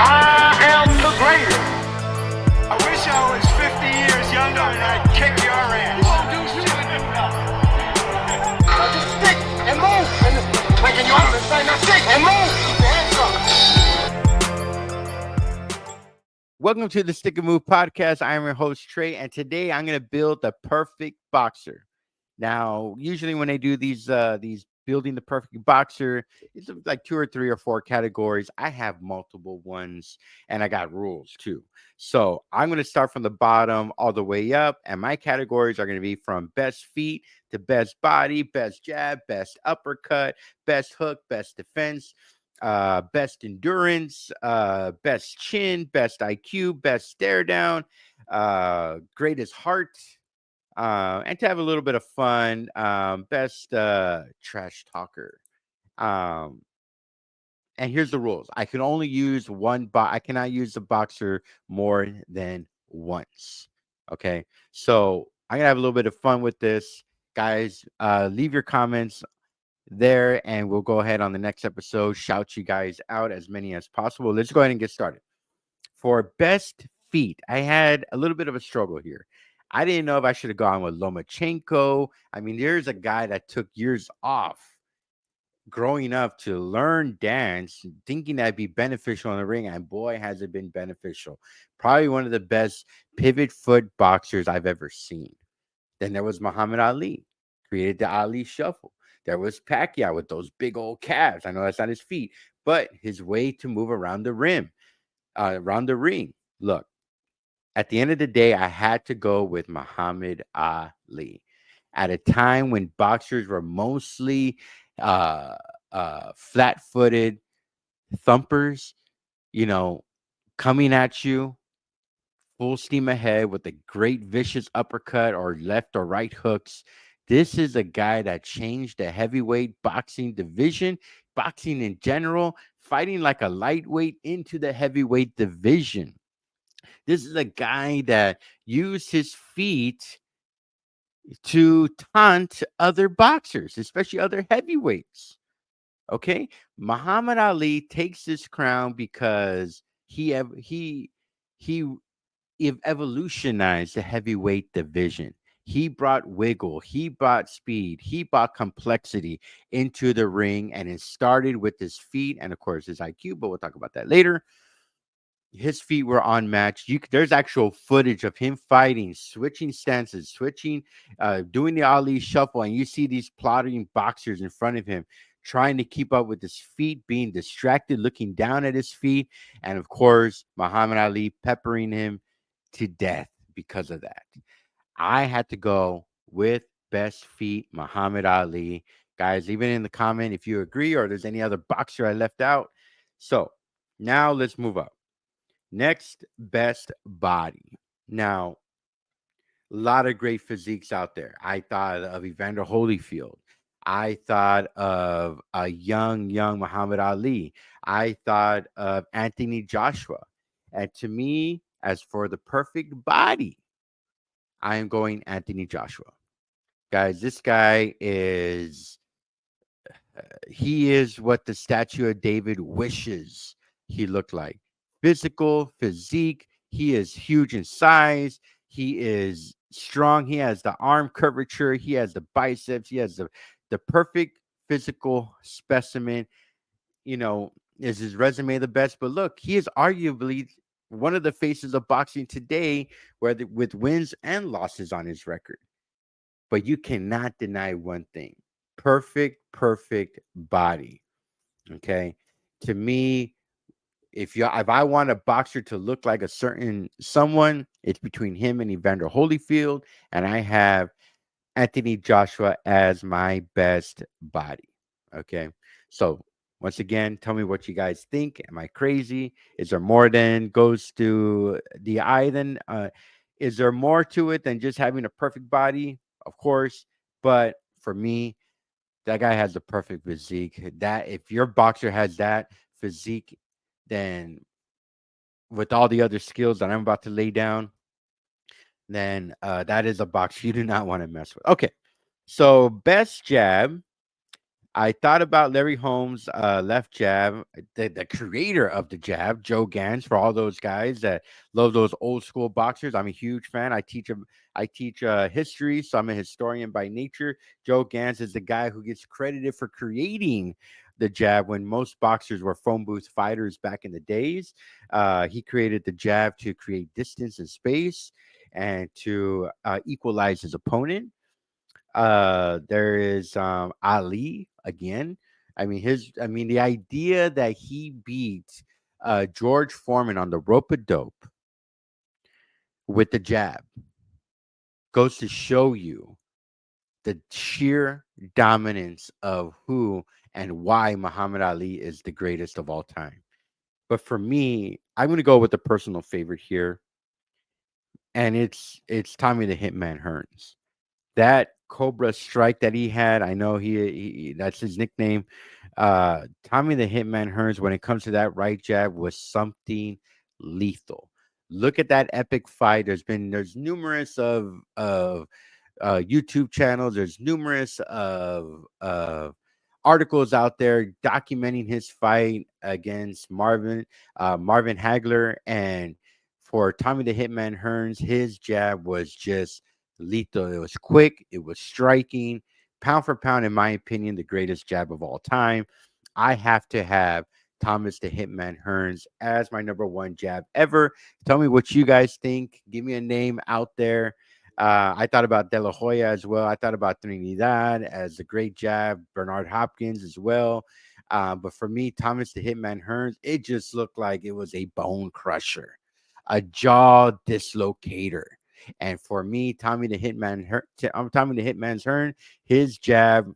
I am the greatest. I wish I was 50 years younger and I'd kick your ass. You won't do shit. Just stick and move. Waking you up and saying, now stick and move. Keep your hands up. Welcome to the Stick and Move podcast. I am your host, Trey, and today I'm going to build the perfect boxer. Now, usually when I do these building the perfect boxer, it's like 2 or 3 or 4 categories. I have multiple ones, and I got rules too. So I'm going to start from the bottom all the way up, and my categories are going to be from best feet to best body, best jab, best uppercut, best hook, best defense, best endurance, best chin, best IQ, best stare down, greatest heart, and to have a little bit of fun, best trash talker. Um, and here's the rules: I can only use I cannot use the boxer more than once. Okay, so I'm gonna have a little bit of fun with this, guys. Leave your comments there, and we'll go ahead on the next episode shout you guys out as many as possible. Let's go ahead and get started. For best feet, I had a little bit of a struggle here. I didn't know if I should have gone with Lomachenko. I mean, there's a guy that took years off growing up to learn dance, thinking that'd be beneficial in the ring, and boy, has it been beneficial. Probably one of the best pivot foot boxers I've ever seen. Then there was Muhammad Ali, created the Ali Shuffle. There was Pacquiao with those big old calves. I know that's not his feet, but his way to move around the around the ring. Look, at the end of the day, I had to go with Muhammad Ali. At a time when boxers were mostly uh, flat-footed thumpers, you know, coming at you full steam ahead with a great vicious uppercut or left or right hooks. This is a guy that changed the heavyweight boxing division, boxing in general, fighting like a lightweight into the heavyweight division. This is a guy that used his feet to taunt other boxers, especially other heavyweights. Okay, Muhammad Ali takes this crown because he evolutionized the heavyweight division. He brought wiggle, he brought speed, he brought complexity into the ring, and it started with his feet and, of course, his IQ. But we'll talk about that later. His feet were unmatched. There's actual footage of him fighting, switching stances, doing the Ali shuffle, and you see these plodding boxers in front of him trying to keep up with his feet, being distracted, looking down at his feet, and of course, Muhammad Ali peppering him to death because of that. I had to go with best feet, Muhammad Ali. Guys, leave it in the comment if you agree or there's any other boxer I left out. So now let's move up. Next, best body. Now, a lot of great physiques out there. I thought of Evander Holyfield. I thought of a young Muhammad Ali. I thought of Anthony Joshua. And to me, as for the perfect body, I am going Anthony Joshua. Guys, this guy he is what the statue of David wishes he looked like. Physical, physique. He is huge in size. He is strong. He has the arm curvature. He has the biceps. He has the perfect physical specimen. You know, is his resume the best? But look, he is arguably one of the faces of boxing today, with wins and losses on his record. But you cannot deny one thing: perfect body. Okay, to me, if I want a boxer to look like a certain someone, it's between him and Evander Holyfield, and I have Anthony Joshua as my best body. Okay, so once again, tell me what you guys think. Am I crazy? Is there more than goes to the eye? Then is there more to it than just having a perfect body? Of course, but for me, that guy has the perfect physique. That if your boxer has that physique, then with all the other skills that I'm about to lay down, then that is a boxer you do not want to mess with. Okay, so best jab. I thought about Larry Holmes' left jab, the creator of the jab, Joe Gans. For all those guys that love those old school boxers, I'm a huge fan. I teach history, so I'm a historian by nature. Joe Gans is the guy who gets credited for creating the jab when most boxers were phone booth fighters back in the days. He created the jab to create distance and space and to equalize his opponent. There is Ali again. I mean the idea that he beat George Foreman on the rope a dope with the jab goes to show you the sheer dominance of who and why Muhammad Ali is the greatest of all time. But for me, I'm going to go with a personal favorite here, and it's Tommy the Hitman Hearns. That Cobra strike that he had, I know he that's his nickname. Tommy the Hitman Hearns, when it comes to that right jab, was something lethal. Look at that epic fight. There's numerous of YouTube channels. There's numerous of articles out there documenting his fight against Marvin Hagler. And for Tommy the Hitman Hearns, his jab was just lethal. It was quick. It was striking. Pound for pound, in my opinion, the greatest jab of all time. I have to have Thomas the Hitman Hearns as my number one jab ever. Tell me what you guys think. Give me a name out there. I thought about De La Hoya as well. I thought about Trinidad as a great jab, Bernard Hopkins as well. But for me, Thomas the Hitman Hearns, it just looked like it was a bone crusher, a jaw dislocator. And for me, Tommy the Hitman's Hearn, his jab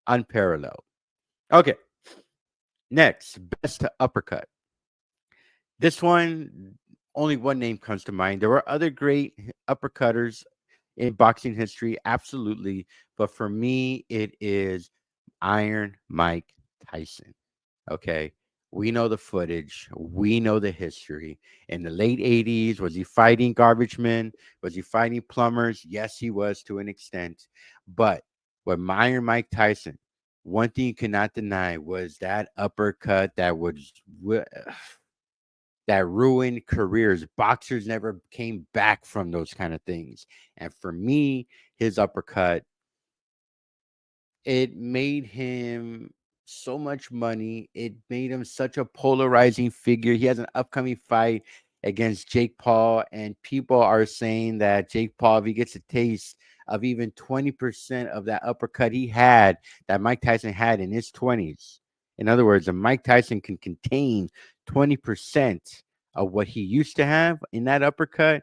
unparalleled. Okay, next, best uppercut. This one, only one name comes to mind. There were other great uppercutters in boxing history, absolutely. But for me, it is Iron Mike Tyson. Okay. We know the footage. We know the history. In the late 80s, was he fighting garbage men? Was he fighting plumbers? Yes, he was to an extent. But with Iron Mike Tyson, one thing you cannot deny was that uppercut that ruined careers. Boxers never came back from those kind of things. And for me, his uppercut, it made him so much money. It made him such a polarizing figure. He has an upcoming fight against Jake Paul, and people are saying that Jake Paul, if he gets a taste of even 20% of that uppercut he had, that Mike Tyson had in his 20s. In other words, if Mike Tyson can contain 20% of what he used to have in that uppercut,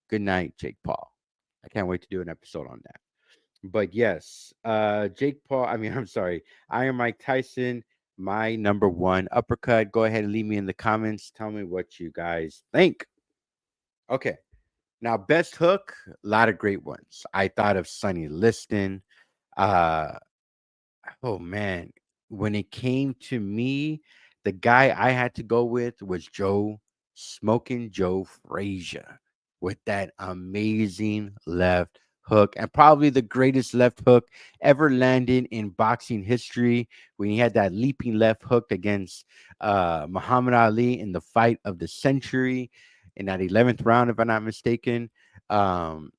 good night, Jake Paul. I can't wait to do an episode on that. But yes, Jake Paul, I'm sorry, Iron Mike Tyson, my number one uppercut. Go ahead and leave me in the comments. Tell me what you guys think. Okay. Now, best hook, a lot of great ones. I thought of Sonny Liston. Uh, Oh man, when it came to me, the guy I had to go with was Smoking Joe Frazier, with that amazing left hook, and probably the greatest left hook ever landed in boxing history, when he had that leaping left hook against Muhammad Ali in the fight of the century in that 11th round, if I'm not mistaken. Um,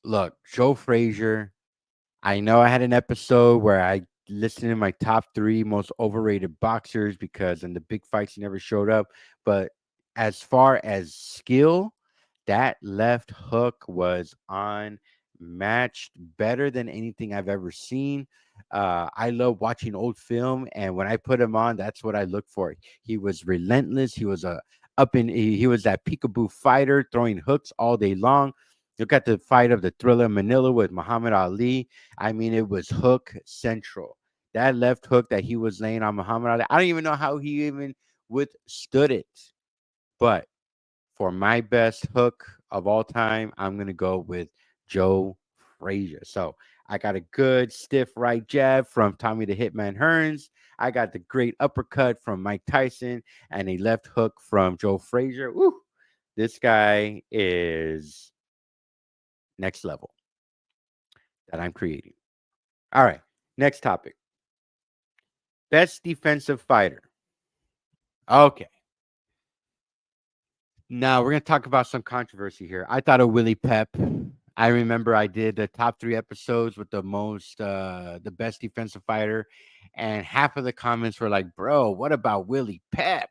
Look, Joe Frazier, I know I had an episode where I listed in my top three most overrated boxers because in the big fights he never showed up. But as far as skill, that left hook was unmatched, better than anything I've ever seen. I love watching old film, and when I put him on, that's what I look for. He was relentless. He was that peekaboo fighter throwing hooks all day long. Look at the fight of the Thriller Manila with Muhammad Ali. I mean, it was hook central. That left hook that he was laying on Muhammad Ali, I don't even know how he even withstood it. But for my best hook of all time, I'm going to go with Joe Frazier. So I got a good stiff right jab from Tommy the Hitman Hearns. I got the great uppercut from Mike Tyson and a left hook from Joe Frazier. Woo! This guy is next level that I'm creating. All right. Next topic. Best defensive fighter. Okay. Now we're gonna talk about some controversy here. I thought of Willie Pep. I remember I did the top 3 episodes with the best defensive fighter, and half of the comments were like, "Bro, what about Willie Pep?"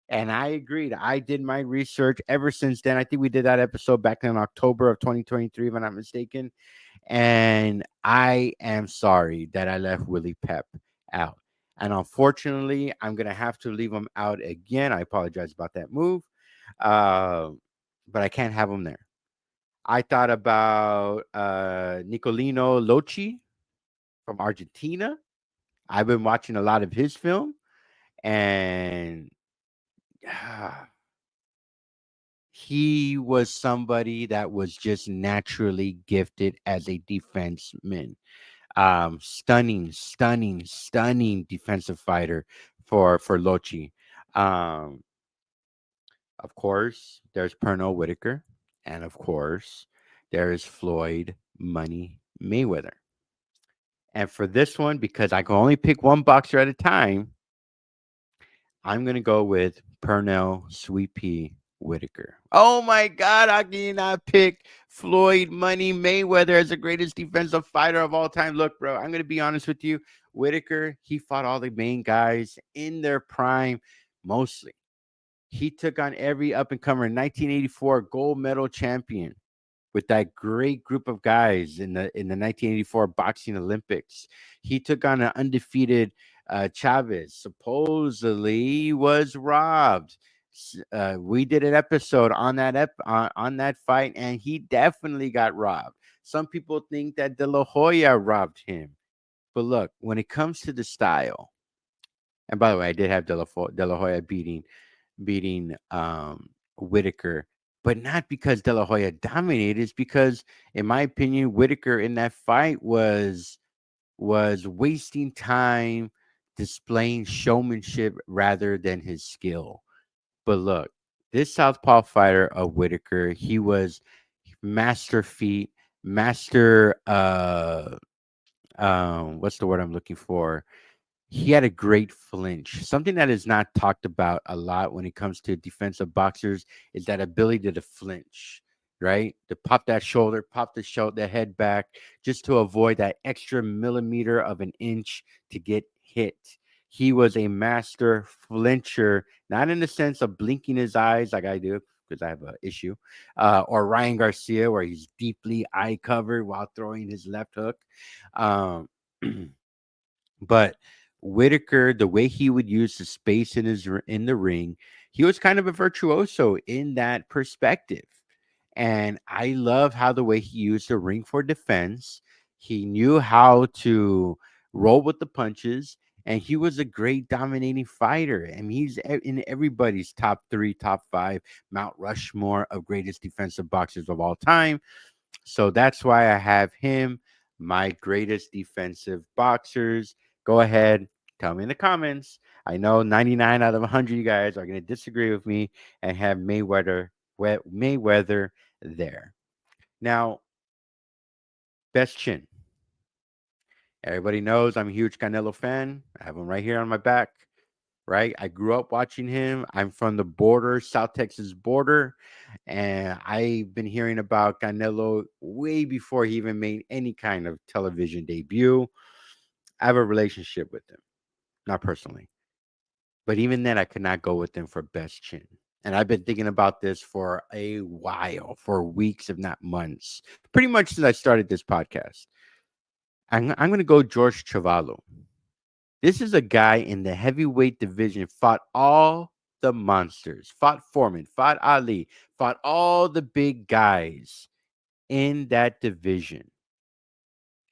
And I agreed. I did my research ever since then. I think we did that episode back in October of 2023, if I'm not mistaken. And I am sorry that I left Willie Pep out. And unfortunately, I'm going to have to leave him out again. I apologize about that move. Uh, but I can't have him there. I thought about Nicolino Loci from Argentina. I've been watching a lot of his film, and he was somebody that was just naturally gifted as a defenseman. Stunning defensive fighter for Lochi. Um, of course, there's Pernell Whitaker, and of course, there is Floyd Money Mayweather. And for this one, because I can only pick one boxer at a time, I'm gonna go with Pernell Sweet Pea Whitaker. Oh my God, how can you not pick Floyd Money Mayweather as the greatest defensive fighter of all time? Look, bro, I'm gonna be honest with you. Whitaker, he fought all the main guys in their prime, mostly. He took on every up and comer. 1984 gold medal champion with that great group of guys in the 1984 boxing Olympics. He took on an undefeated Chavez. Supposedly was robbed. We did an episode on on that fight, and he definitely got robbed. Some people think that De La Hoya robbed him, but look, when it comes to the style, and by the way, I did have De La Hoya beating Whitaker, but not because De La Hoya dominated. It's because, in my opinion, Whitaker in that fight was wasting time displaying showmanship rather than his skill. But look, this southpaw fighter of Whitaker, he was master feet, master what's the word I'm looking for? He had a great flinch. Something that is not talked about a lot when it comes to defensive boxers is that ability to flinch, right? To pop that shoulder, pop the head back, just to avoid that extra millimeter of an inch to get hit. He was a master flincher, not in the sense of blinking his eyes like I do, because I have an issue, or Ryan Garcia, where he's deeply eye covered while throwing his left hook. Um, But Whitaker, the way he would use the space in the ring, he was kind of a virtuoso in that perspective. And I love how the way he used the ring for defense. He knew how to roll with the punches, and he was a great dominating fighter. I mean, in everybody's top 3, top 5 Mount Rushmore of greatest defensive boxers of all time. So that's why I have him, my greatest defensive boxers. Go ahead, tell me in the comments. I know 99 out of 100 you guys are going to disagree with me and have Mayweather there. Now, best chin. Everybody knows I'm a huge Canelo fan. I have him right here on my back, right? I grew up watching him. I'm from the border, South Texas border, and I've been hearing about Canelo way before he even made any kind of television debut. I have a relationship with him, not personally, but even then, I could not go with him for best chin. And I've been thinking about this for a while, for weeks, if not months, pretty much since I started this podcast. I'm going to go George Chavallo. This is a guy in the heavyweight division, fought all the monsters, fought Foreman, fought Ali, fought all the big guys in that division.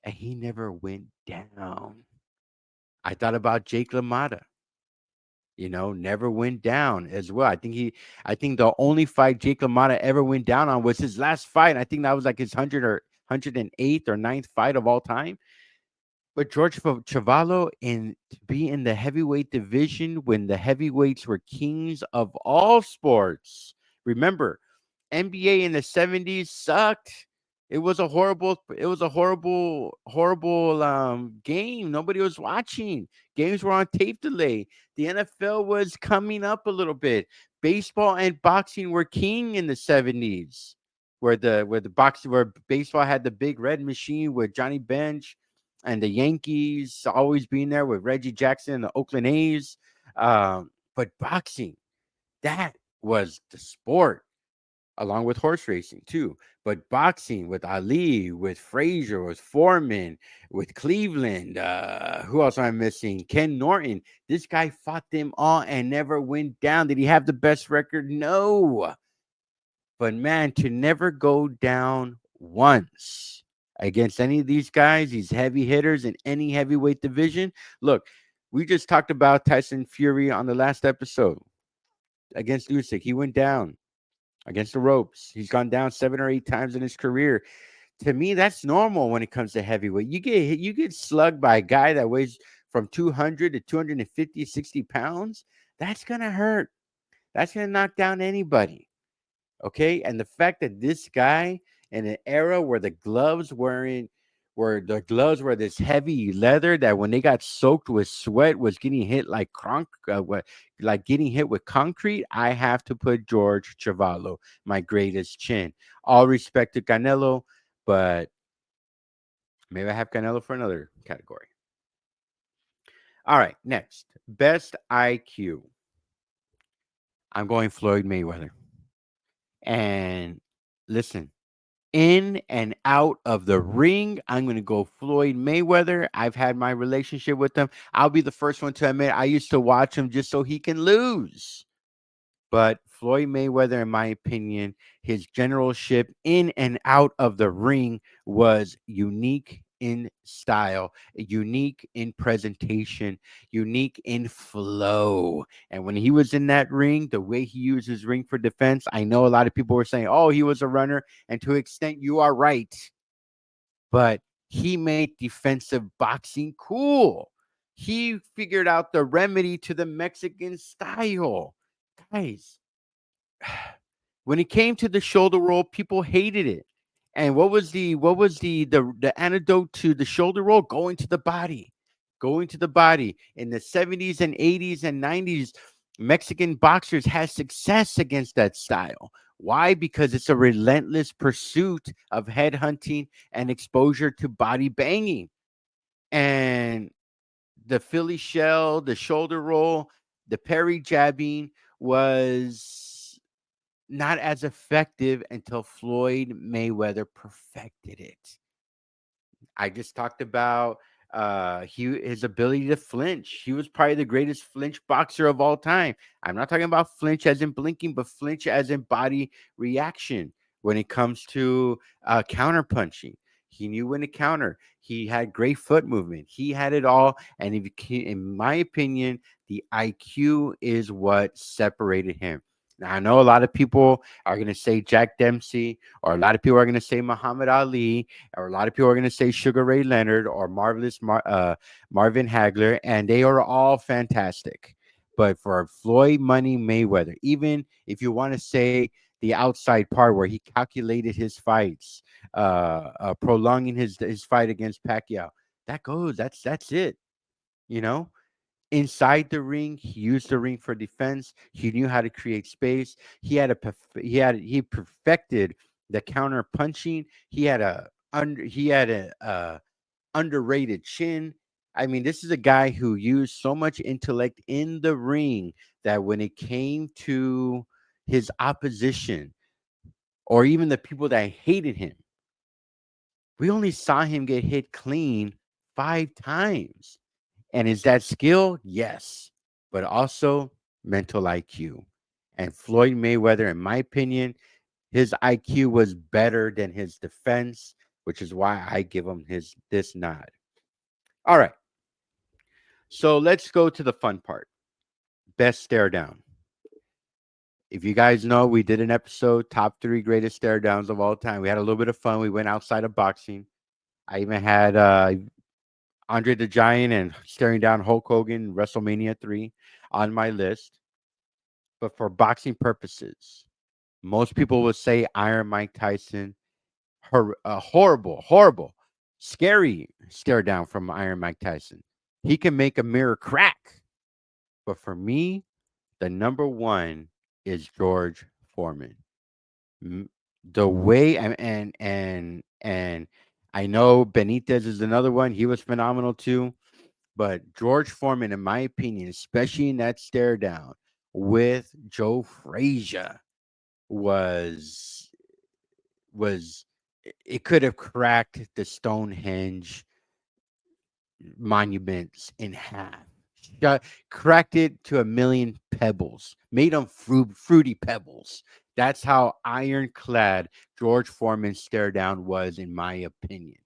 And he never went down. I thought about Jake LaMotta, never went down as well. I think the only fight Jake LaMotta ever went down on was his last fight. I think that was like his 108th or ninth fight of all time. But George Chavallo, to be in the heavyweight division when the heavyweights were kings of all sports. Remember, NBA in the 70s sucked. It was a horrible game. Nobody was watching. Games were on tape delay. The NFL was coming up a little bit. Baseball and boxing were king in the 70s. Where baseball had the big red machine with Johnny Bench and the Yankees always being there with Reggie Jackson and the Oakland A's. But boxing, that was the sport, along with horse racing too. But boxing with Ali, with Frazier, with Foreman, with Cleveland, who else am I missing? Ken Norton. This guy fought them all and never went down. Did he have the best record? No. But man, to never go down once against any of these guys, these heavy hitters in any heavyweight division. Look, we just talked about Tyson Fury on the last episode against Usyk. He went down against the ropes. He's gone down 7 or 8 times in his career. To me, that's normal when it comes to heavyweight. You get slugged by a guy that weighs from 200 to 250, 60 pounds. That's gonna hurt. That's gonna knock down anybody. Okay. And the fact that this guy, in an era where the gloves were this heavy leather that when they got soaked with sweat was getting hit like getting hit with concrete. I have to put George Chavallo, my greatest chin. All respect to Canelo, but maybe I have Canelo for another category. All right, next, best IQ. I'm going Floyd Mayweather. And listen, in and out of the ring, I'm going to go Floyd Mayweather. I've had my relationship with him. I'll be the first one to admit I used to watch him just so he can lose. But Floyd Mayweather, in my opinion, his generalship in and out of the ring was unique in style, unique in presentation, unique in flow. And when he was in that ring, the way he used his ring for defense, I know a lot of people were saying, oh, he was a runner. And to an extent, you are right. But he made defensive boxing cool. He figured out the remedy to the Mexican style. Guys, when it came to the shoulder roll, people hated it. And what was the antidote to the shoulder roll? Going to the body. Going to the body. In the 70s and 80s and 90s, Mexican boxers had success against that style. Why? Because it's a relentless pursuit of head hunting and exposure to body banging. And the Philly shell, the shoulder roll, the parry jabbing was not as effective until Floyd Mayweather perfected it. I just talked about his ability to flinch. He was probably the greatest flinch boxer of all time. I'm not talking about flinch as in blinking, but flinch as in body reaction when it comes to counter punching. He knew when to counter. He had great foot movement. He had it all. And if you can, in my opinion, the IQ is what separated him. Now, I know a lot of people are going to say Jack Dempsey, or a lot of people are going to say Muhammad Ali, or a lot of people are going to say Sugar Ray Leonard or Marvin Hagler, and they are all fantastic. But for Floyd Money Mayweather, even if you want to say the outside part where he calculated his fights, prolonging his fight against Pacquiao, that goes. That's it. You know, inside the ring, he used the ring for defense. He knew how to create space. He perfected the counter punching. He had a underrated chin. I mean, this is a guy who used so much intellect in the ring that when it came to his opposition or even the people that hated him, we only saw him get hit clean 5 times. And is that skill? Yes, but also mental IQ. And Floyd Mayweather, in my opinion, his IQ was better than his defense, which is why I give him this nod. All right. So let's go to the fun part. Best stare down. If you guys know, we did an episode, top 3 greatest stare downs of all time. We had a little bit of fun. We went outside of boxing. I even had Andre the Giant and staring down Hulk Hogan WrestleMania 3 on my list. But for boxing purposes, most people would say Iron Mike Tyson, horrible, scary stare down from Iron Mike Tyson. He can make a mirror crack. But for me, the number one is George Foreman. M- The way and I know Benitez is another one. He was phenomenal too. But George Foreman, in my opinion, especially in that stare down with Joe Frazier, was was it could have cracked the Stonehenge monuments in half. Cracked it to a million pebbles, made them fruity pebbles. That's how ironclad George Foreman's stare down was, in my opinion.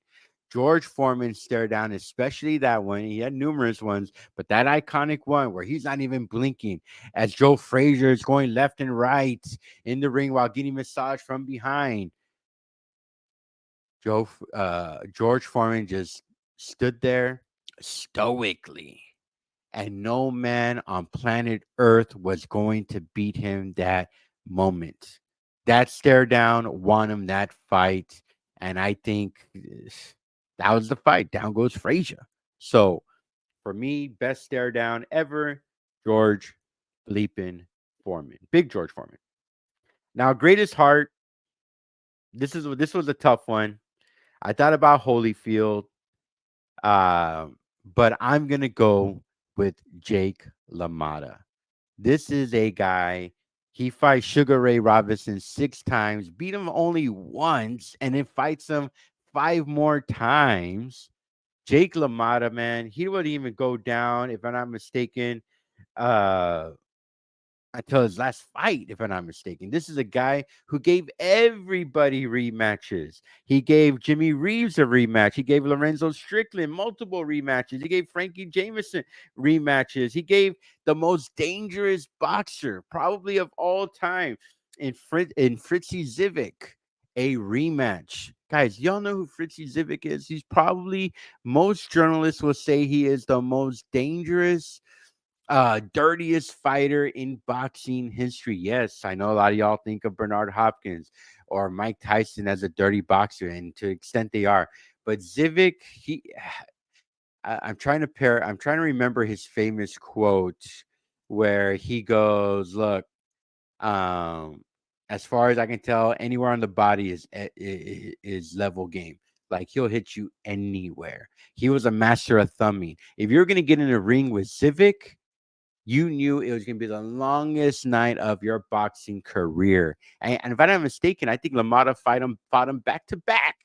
George Foreman stare down, especially that one. He had numerous ones, but that iconic one where he's not even blinking as Joe Frazier is going left and right in the ring while getting massaged from behind. George Foreman just stood there stoically, and no man on planet Earth was going to beat him that moment. That stare down won him that fight, and I think that was the fight. Down goes Frazier. So for me, best stare down ever, George bleeping Foreman, Big George Foreman. Now, greatest heart. This was a tough one. I thought about Holyfield, uh, but I'm gonna go with Jake LaMotta. This is a guy. He fights Sugar Ray Robinson 6 times, beat him only once, and then fights him 5 more times. Jake LaMotta, man, he wouldn't even go down, if I'm not mistaken. Uh, until his last fight, if I'm not mistaken. This is a guy who gave everybody rematches. He gave Jimmy Reeves a rematch. He gave Lorenzo Strickland multiple rematches. He gave Frankie Jameson rematches. He gave the most dangerous boxer, probably of all time, in Fritzy Zivik, a rematch. Guys, y'all know who Fritzy Zivik is? He's probably, most journalists will say he is the most dangerous, dirtiest fighter in boxing history. Yes, I know a lot of y'all think of Bernard Hopkins or Mike Tyson as a dirty boxer, and to an extent they are. But Zivik, I'm trying to remember his famous quote where he goes, "Look, um, as far as I can tell, anywhere on the body is level game. Like he'll hit you anywhere." He was a master of thumbing. If you're gonna get in a ring with Zivik, you knew it was going to be the longest night of your boxing career. And if I'm not mistaken, I think LaMotta fought him back to back.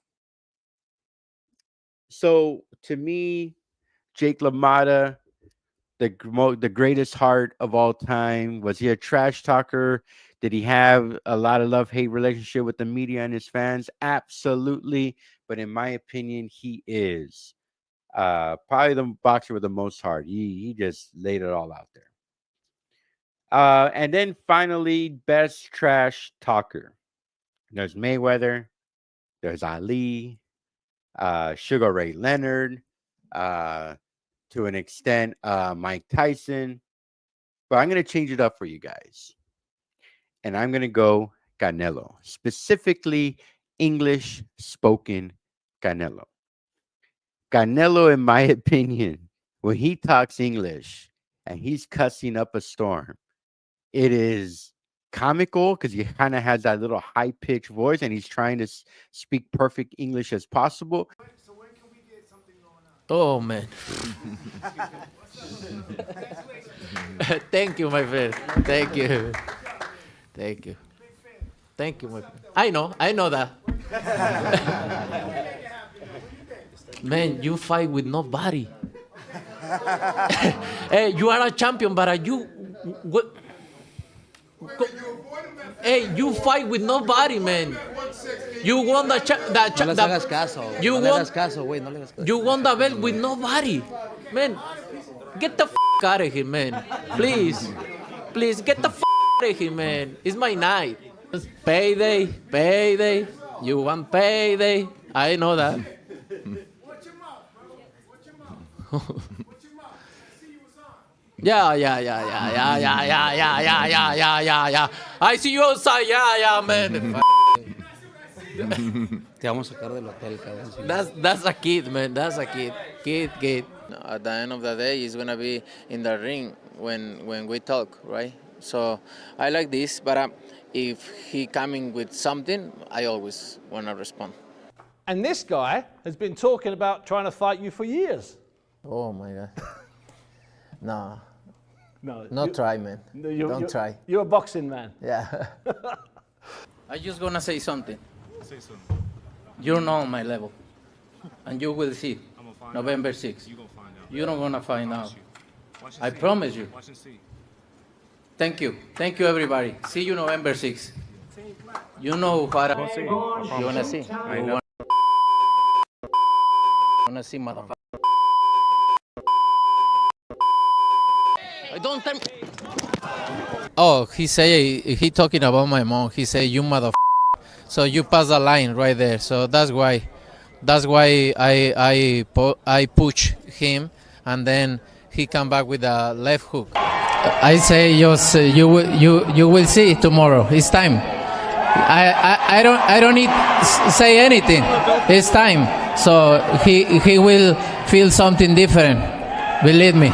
So to me, Jake LaMotta, the greatest heart of all time. Was he a trash talker? Did he have a lot of love-hate relationship with the media and his fans? Absolutely. But in my opinion, he is probably the boxer with the most heart. He just laid it all out there. And then finally, best trash talker. There's Mayweather, there's Ali, Sugar Ray Leonard, uh, to an extent, Mike Tyson. But I'm going to change it up for you guys. And I'm going to go Canelo, specifically English spoken Canelo. Canelo, in my opinion, when he talks English and he's cussing up a storm, it is comical because he kind of has that little high pitched voice and he's trying to speak perfect English as possible. So when can we get something going on? Oh man. Thank you, my friend. Thank you. Thank you. Thank you, my friend. I know that. Man, you fight with nobody. Hey, you are a champion, but what? Hey, you fight with nobody, man. You won the No les hagas caso. You No le won. hagas caso, güey. No le hagas caso. You won the belt with nobody, man. Get the out of here, man. Please, please get the out of here, man. It's my night. It's payday, payday. You want payday? I know that. Watch your mouth, bro. Watch your mouth. Watch your mouth. I see you was on. Yeah. I see you outside. Yeah, man. I see. Te vamos a sacar del hotel, cabrón. That's a kid, man. That's a kid. Kid. At the end of the day, it's gonna be in the ring when we talk, right? So I like this, but if he coming with something, I always wanna respond. And this guy has been talking about trying to fight you for years. Oh my God. No, No, not try, man. Don't try. You're a boxing man. Yeah. I just gonna say something. Say something. You're not on my level, and you will see. I'm gonna find November out. 6th. You gonna find out. You're not gonna find out. Watch and I see. promise you. Watch and see. Thank you. Thank you, everybody. See you November 6th. You know what I See. You wanna see? I know. Wanna see, motherfucker? I don't tell. Oh, he talking about my mom. He say you motherfucker. So you pass the line right there. So that's why I push him, and then he come back with a left hook. I say just you will see tomorrow. It's time. I don't need say anything. It's time. So he will feel something different. Believe me.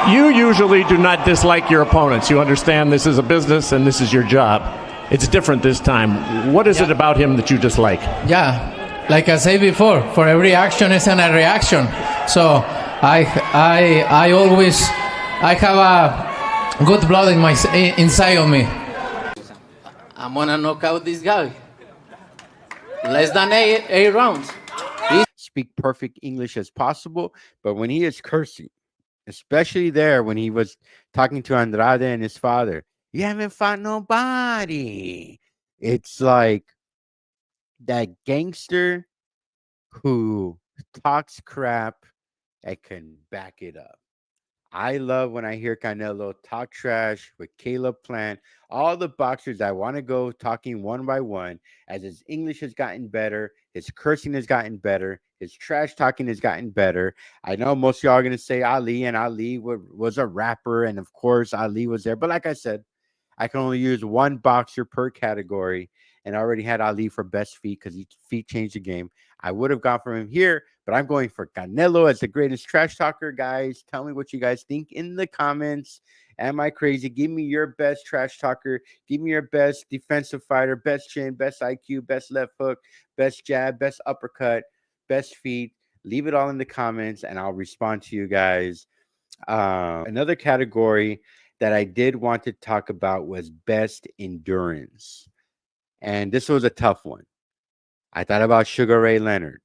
You usually do not dislike your opponents. You understand this is a business and this is your job. It's different this time. What is it about him that you dislike? Yeah, like I said before, for every action is a reaction. So I always have a good blood in inside of me. I'm gonna knock out this guy. Less than eight rounds. Speak perfect English as possible, but when he is cursing, especially there when he was talking to Andrade and his father, you haven't fought nobody. It's like that gangster who talks crap and can back it up. I love when I hear Canelo talk trash with Caleb Plant, all the boxers that want to go talking one by one. As his English has gotten better, his cursing has gotten better, his trash talking has gotten better. I know most of y'all are going to say Ali, and Ali was a rapper, and of course Ali was there. But like I said, I can only use one boxer per category, and I already had Ali for best feet because his feet changed the game. I would have gone for him here, but I'm going for Canelo as the greatest trash talker. Guys, tell me what you guys think in the comments. Am I crazy? Give me your best trash talker. Give me your best defensive fighter, best chin, best IQ, best left hook, best jab, best uppercut, best feet. Leave it all in the comments, and I'll respond to you guys. Another category that I did want to talk about was best endurance. And this was a tough one. I thought about Sugar Ray Leonard.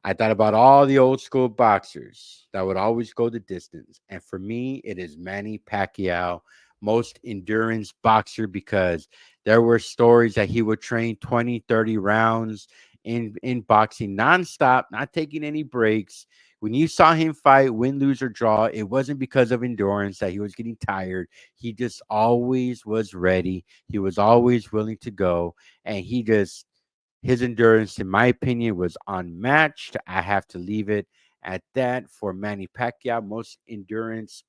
I thought about all the old school boxers that would always go the distance. And for me, it is Manny Pacquiao, most endurance boxer, because there were stories that he would train 20, 30 rounds in boxing nonstop, not taking any breaks. When you saw him fight, win, lose, or draw, it wasn't because of endurance that he was getting tired. He just always was ready. He was always willing to go. And his endurance, in my opinion, was unmatched. I have to leave it at that for Manny Pacquiao,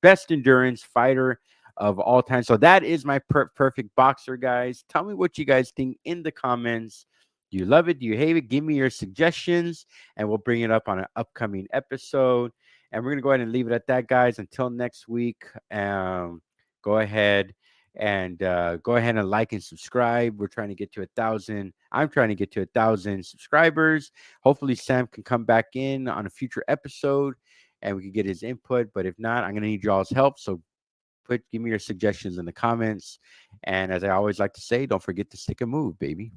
best endurance fighter of all time. So that is my perfect boxer, guys. Tell me what you guys think in the comments. Do you love it? Do you hate it? Give me your suggestions, and we'll bring it up on an upcoming episode. And we're going to go ahead and leave it at that, guys. Until next week, go ahead and like and subscribe. We're trying to get to 1,000. I'm trying to get to 1,000 subscribers. Hopefully Sam can come back in on a future episode and we can get his input. But if not, I'm going to need y'all's help. So give me your suggestions in the comments. And as I always like to say, don't forget to stick and move, baby.